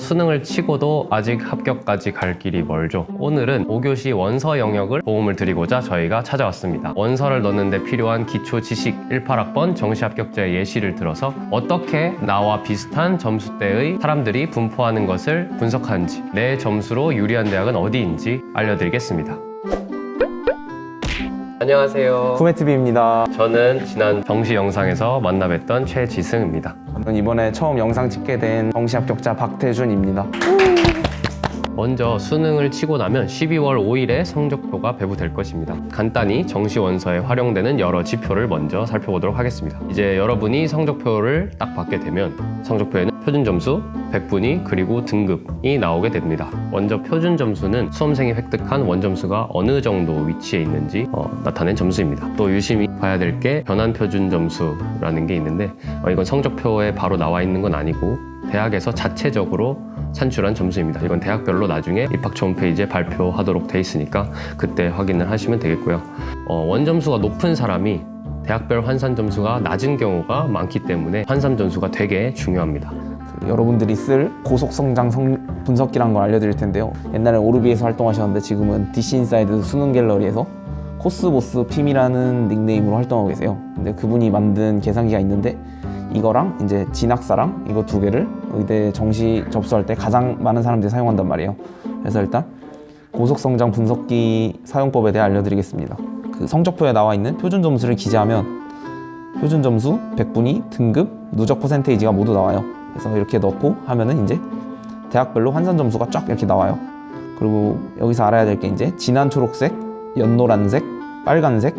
수능을 치고도 아직 합격까지 갈 길이 멀죠. 오늘은 5교시 원서 영역을 도움을 드리고자 저희가 찾아왔습니다. 원서를 넣는데 필요한 기초 지식 18학번 정시 합격자의 예시를 들어서 어떻게 나와 비슷한 점수대의 사람들이 분포하는 것을 분석하는지, 내 점수로 유리한 대학은 어디인지 알려드리겠습니다. 안녕하세요. 쿠메TV입니다. 저는 지난 정시 영상에서 만나 뵀던 최지승입니다. 저는 이번에 처음 영상 찍게 된 정시 합격자 박태준입니다. 먼저 수능을 치고 나면 12월 5일에 성적표가 배부될 것입니다. 간단히 정시 원서에 활용되는 여러 지표를 먼저 살펴보도록 하겠습니다. 이제 여러분이 성적표를 딱 받게 되면 성적표에는 표준 점수, 백분위, 그리고 등급이 나오게 됩니다. 먼저 표준 점수는 수험생이 획득한 원점수가 어느 정도 위치에 있는지 나타낸 점수입니다. 또 유심히 봐야 될 게 변환 표준 점수라는 게 있는데 이건 성적표에 바로 나와 있는 건 아니고 대학에서 자체적으로 산출한 점수입니다. 이건 대학별로 나중에 입학처 홈페이지에 발표하도록 돼 있으니까 그때 확인을 하시면 되겠고요. 원점수가 높은 사람이 대학별 환산 점수가 낮은 경우가 많기 때문에 환산 점수가 되게 중요합니다. 여러분들이 쓸 고속성장 분석기란 걸 알려드릴 텐데요. 옛날에 오르비에서 활동하셨는데 지금은 DC인사이드 수능 갤러리에서 코스모스 핌이라는 닉네임으로 활동하고 계세요. 근데 그분이 만든 계산기가 있는데 이거랑 이제 진학사랑 이거 두 개를 의대 정시 접수할 때 가장 많은 사람들이 사용한단 말이에요. 그래서 일단 고속성장 분석기 사용법에 대해 알려드리겠습니다. 그 성적표에 나와 있는 표준 점수를 기재하면 표준 점수, 백분위, 등급, 누적 퍼센테이지가 모두 나와요. 그래서 이렇게 넣고 하면은 이제 대학별로 환산 점수가 쫙 이렇게 나와요. 그리고 여기서 알아야 될 게 이제 진한 초록색, 연노란색, 빨간색,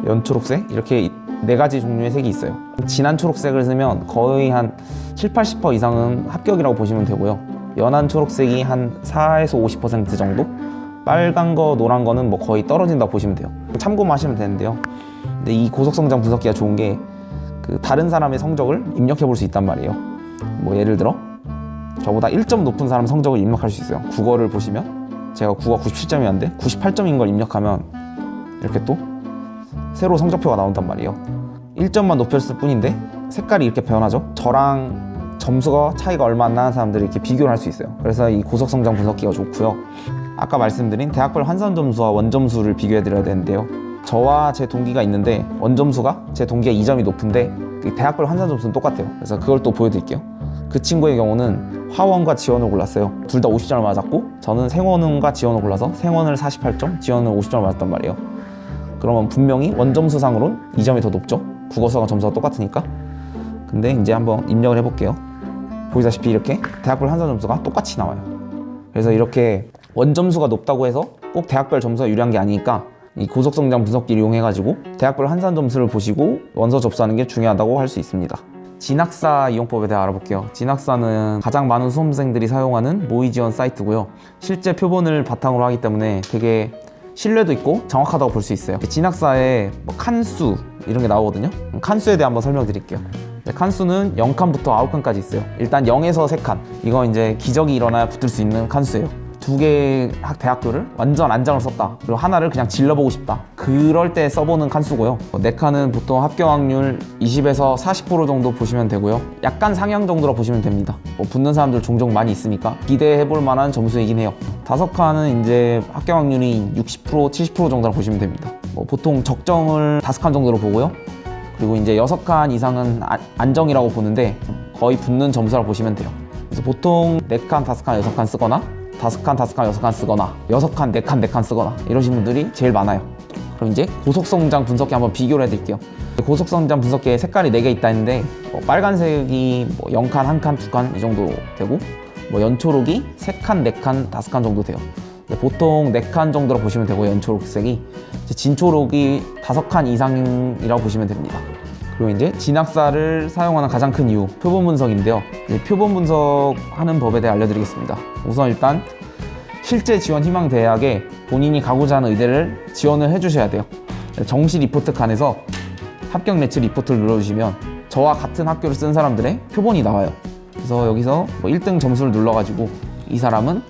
연초록색 이렇게 네 가지 종류의 색이 있어요. 진한 초록색을 쓰면 거의 한 70-80% 이상은 합격이라고 보시면 되고요. 연한 초록색이 한 4에서 50% 정도? 빨간 거, 노란 거는 뭐 거의 떨어진다고 보시면 돼요. 참고만 하시면 되는데요. 근데 이 고속성장 분석기가 좋은 게 그 다른 사람의 성적을 입력해 볼 수 있단 말이에요. 뭐 예를 들어 저보다 1점 높은 사람 성적을 입력할 수 있어요. 국어를 보시면 제가 국어 97점이었는데 98점인 걸 입력하면 이렇게 또 새로 성적표가 나온단 말이에요. 1점만 높였을 뿐인데 색깔이 이렇게 변하죠. 저랑 점수가 차이가 얼마 안 나는 사람들이 이렇게 비교를 할 수 있어요. 그래서 이 고속성장 분석기가 좋고요. 아까 말씀드린 대학별 환산 점수와 원점수를 비교해 드려야 되는데요. 저와 제 동기가 있는데 원점수가 제 동기가 2점이 높은데 대학별 환산 점수는 똑같아요. 그래서 그걸 또 보여드릴게요. 그 친구의 경우는 화원과 지원을 골랐어요. 둘 다 50점을 맞았고 저는 생원과 지원을 골라서 생원을 48점, 지원을 50점을 맞았단 말이에요. 그러면 분명히 원점수상으로는 2점이 더 높죠. 국어수학은 점수가 똑같으니까. 근데 이제 한번 입력을 해볼게요. 보시다시피 이렇게 대학별 환산 점수가 똑같이 나와요. 그래서 이렇게 원점수가 높다고 해서 꼭 대학별 점수가 유리한 게 아니니까 이 고속성장 분석기를 이용해가지고 대학별 환산 점수를 보시고 원서 접수하는 게 중요하다고 할 수 있습니다. 진학사 이용법에 대해 알아볼게요. 진학사는 가장 많은 수험생들이 사용하는 모의 지원 사이트고요. 실제 표본을 바탕으로 하기 때문에 되게 신뢰도 있고 정확하다고 볼 수 있어요. 진학사에 뭐 칸수 이런 게 나오거든요. 칸수에 대해 한번 설명드릴게요. 칸수는 0칸부터 9칸까지 있어요. 일단 0에서 3칸. 이건 이제 기적이 일어나야 붙을 수 있는 칸수예요. 두 개의 대학교를 완전 안장을 썼다. 그리고 하나를 그냥 질러보고 싶다. 그럴 때 써보는 칸수고요. 4칸은 보통 합격 확률 20에서 40% 정도 보시면 되고요. 약간 상향 정도로 보시면 됩니다. 붙는 사람들 종종 많이 있으니까 기대해볼 만한 점수이긴 해요. 5칸은 이제 합격 확률이 60%, 70% 정도로 보시면 됩니다. 보통 적정을 5칸 정도로 보고요. 그리고 이제 6칸 이상은 안정이라고 보는데 거의 붙는 점수라고 보시면 돼요. 그래서 보통 4칸, 5칸, 6칸 쓰거나 5칸, 5칸, 6칸 쓰거나 6칸, 4칸, 4칸 쓰거나 이러신 분들이 제일 많아요. 그럼 이제 고속성장 분석기 한번 비교를 해드릴게요. 고속성장 분석기에 색깔이 4개 있다 했는데 빨간색이 0칸, 1칸, 2칸 이 정도 되고 연초록이 3칸, 4칸, 5칸 정도 돼요. 보통 4칸 정도로 보시면 되고 연초록색이 진초록이 5칸 이상이라고 보시면 됩니다. 그리고 이제 진학사를 사용하는 가장 큰 이유 표본 분석인데요. 표본 분석하는 법에 대해 알려드리겠습니다. 우선 일단 실제 지원 희망 대학에 본인이 가고자 하는 의대를 지원을 해주셔야 돼요. 정시 리포트 칸에서 합격 매치 리포트를 눌러주시면 저와 같은 학교를 쓴 사람들의 표본이 나와요. 그래서 여기서 1등 점수를 눌러가지고 이 사람은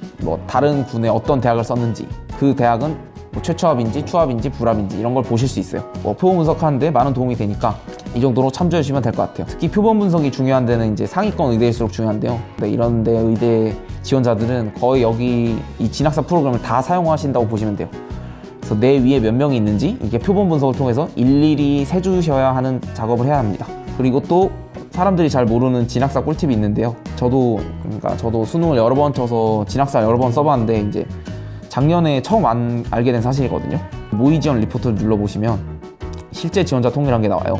다른 군에 어떤 대학을 썼는지 그 대학은 최초합인지 추합인지 불합인지 이런 걸 보실 수 있어요. 표본 분석하는데 많은 도움이 되니까 이 정도로 참조해 주시면 될 것 같아요. 특히 표본 분석이 중요한 데는 이제 상위권 의대일수록 중요한데요. 네, 이런 데 의대 지원자들은 거의 여기 이 진학사 프로그램을 다 사용하신다고 보시면 돼요. 그래서 내 위에 몇 명이 있는지 이게 표본 분석을 통해서 일일이 세주셔야 하는 작업을 해야 합니다. 그리고 또 사람들이 잘 모르는 진학사 꿀팁이 있는데요. 저도 수능을 여러 번 쳐서 진학사 여러 번 써봤는데 이제 작년에 처음 알게 된 사실이거든요. 모의 지원 리포트를 눌러보시면 실제 지원자 통계라는 게 나와요.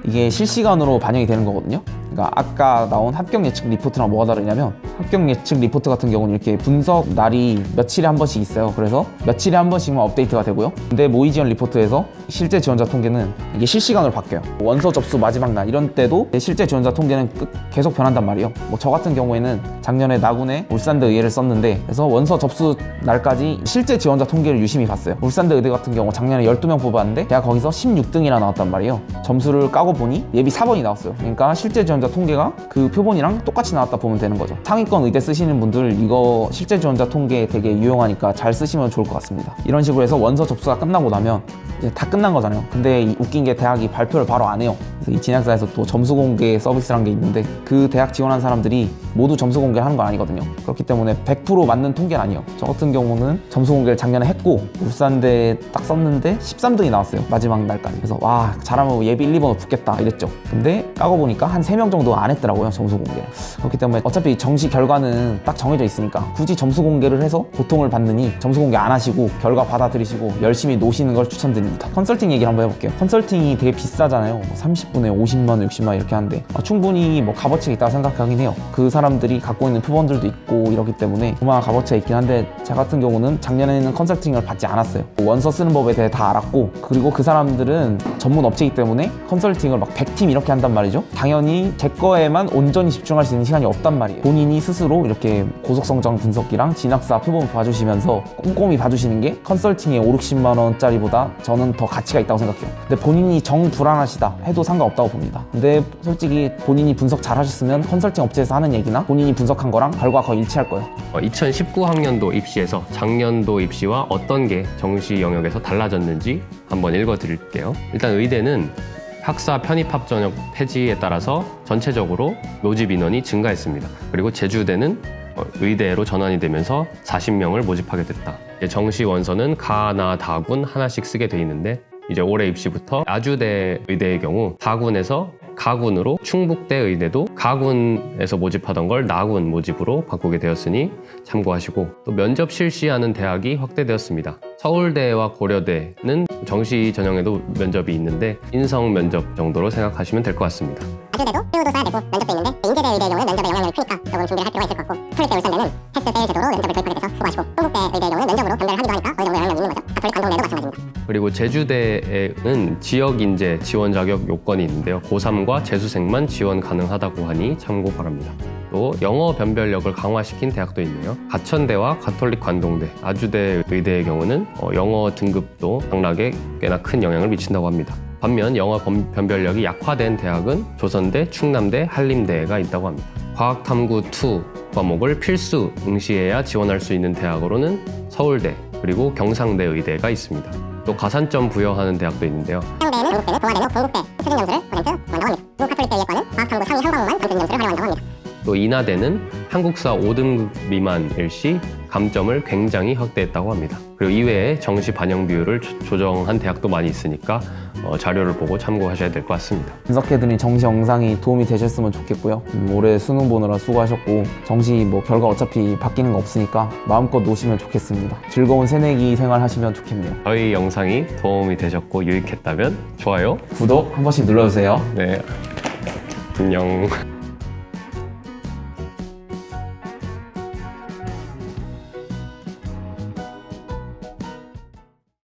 이게 실시간으로 반영이 되는 거거든요. 그러니까 아까 나온 합격 예측 리포트랑 뭐가 다르냐면 합격 예측 리포트 같은 경우는 이렇게 분석 날이 며칠에 한 번씩 있어요. 그래서 며칠에 한 번씩만 업데이트가 되고요. 근데 모의 지원 리포트에서 실제 지원자 통계는 이게 실시간으로 바뀌어요. 원서 접수 마지막 날 이런 때도 실제 지원자 통계는 계속 변한단 말이에요. 뭐 저 같은 경우에는 작년에 나군에 울산대 의대를 썼는데 그래서 원서 접수 날까지 실제 지원자 통계를 유심히 봤어요. 울산대 의대 같은 경우 작년에 12명 뽑았는데 제가 거기서 16등이나 나왔단 말이에요. 점수를 까고 보니 예비 4번이 나왔어요. 그러니까 실제 지원자 통계가 그 표본이랑 똑같이 나왔다 보면 되는 거죠. 상위권 의대 쓰시는 분들 이거 실제 지원자 통계 되게 유용하니까 잘 쓰시면 좋을 것 같습니다. 이런 식으로 해서 원서 접수가 끝나고 나면 이제 다 끝난 거잖아요. 근데 웃긴 게 대학이 발표를 바로 안 해요. 그래서 이 진학사에서 또 점수 공개 서비스라는 게 있는데 그 대학 지원한 사람들이 모두 점수 공개를 하는 건 아니거든요. 그렇기 때문에 100% 맞는 통계는 아니에요. 저 같은 경우는 점수 공개를 작년에 했고 울산대 딱 썼는데 13등이 나왔어요. 마지막 날까지. 그래서 와 잘하면 예비 1, 2번을 붙겠다 이랬죠. 근데 까고 보니까 한 3명 정도 안 했더라고요. 점수 공개를. 그렇기 때문에 어차피 정시 결과는 딱 정해져 있으니까 굳이 점수 공개를 해서 고통을 받느니 점수 공개 안 하시고 결과 받아들이시고 열심히 노시는 걸 추천드립니다. 컨설팅 얘기를 한번 해볼게요. 컨설팅이 되게 비싸잖아요. 30분에 50만 원, 60만 원 이렇게 하는데 충분히 뭐 값어치가 있다고 생각하긴 해요. 그 사람들이 갖고 있는 표본들도 있고 이렇기 때문에 그만한 값어치가 있긴 한데 제 같은 경우는 작년에는 컨설팅을 받지 않았어요. 원서 쓰는 법에 대해 다 알았고 그리고 그 사람들은 전문 업체이기 때문에 컨설팅을 막 100팀 이렇게 한단 말이죠. 당연히 제 거에만 온전히 집중할 수 있는 시간이 없단 말이에요. 본인이 스스로 이렇게 고속성장 분석기랑 진학사 표본 봐주시면서 꼼꼼히 봐주시는 게 컨설팅에 5, 60만 원짜리보다 저는 더 가치가 있다고 생각해요. 근데 본인이 정불안하시다 해도 상관없다고 봅니다. 근데 솔직히 본인이 분석 잘 하셨으면 컨설팅 업체에서 하는 얘기나 본인이 분석한 거랑 결과 거의 일치할 거예요. 2019학년도 입시에서 작년도 입시와 어떤 게 정시 영역에서 달라졌는지 한번 읽어드릴게요. 일단 의대는 학사 편입합 전형 폐지에 따라서 전체적으로 모집 인원이 증가했습니다. 그리고 제주대는 의대로 전환이 되면서 40명을 모집하게 됐다. 정시 원서는 가나 다군 하나씩 쓰게 돼 있는데 이제 올해 입시부터 아주대 의대의 경우 다군에서 가군으로, 충북대 의대도 가군에서 모집하던 걸 나군 모집으로 바꾸게 되었으니 참고하시고, 또 면접 실시하는 대학이 확대되었습니다. 서울대와 고려대는 정시 전형에도 면접이 있는데 인성 면접 정도로 생각하시면 될 것 같습니다. 아주대도 표도 써야 되고 면접도 있는데 인제대 의대의 경우는 면접에 영향력이 크니까 조금 준비를 할 필요가 있을 것 같고, 서울대 울산대는 패스 페일 제도로 면접을 도입하게 돼서 수고하시고, 충북대 의대의 경우는 면접으로 변별을 하기도 하니까 어느 정도 영향력이 있는 거죠. 가톨릭 관동대도 마찬가지입니다. 그리고 제주대에는 지역 인재 지원 자격 요건이 있는데요. 고3과 재수생만 지원 가능하다고 하니 참고 바랍니다. 또 영어 변별력을 강화시킨 대학도 있네요. 가천대와 가톨릭 관동대, 아주대 의대의 경우는 영어 등급도 당락에 꽤나 큰 영향을 미친다고 합니다. 반면 영어 변별력이 약화된 대학은 조선대, 충남대, 한림대가 있다고 합니다. 과학탐구 2 과목을 필수 응시해야 지원할 수 있는 대학으로는 서울대, 그리고 경상대 의대가 있습니다. 또 가산점 부여하는 대학도 있는데요. 해운대는 영국대는 동아대는 동국대 표준 점수를 % 원한다고 합니다. 또 가톨릭대 예과는 과학탐구 상위 한 과목만 평균 점수를 활용한다고 합니다. 또 인하대는 한국사 5등급 미만일 시 감점을 굉장히 확대했다고 합니다. 그리고 이외에 정시 반영 비율을 조정한 대학도 많이 있으니까 자료를 보고 참고하셔야 될 것 같습니다. 분석해드린 정시 영상이 도움이 되셨으면 좋겠고요. 올해 수능 보느라 수고하셨고, 정시 결과 어차피 바뀌는 거 없으니까 마음껏 노시면 좋겠습니다. 즐거운 새내기 생활 하시면 좋겠네요. 저희 영상이 도움이 되셨고 유익했다면 좋아요, 구독 한 번씩 눌러주세요. 네, 안녕.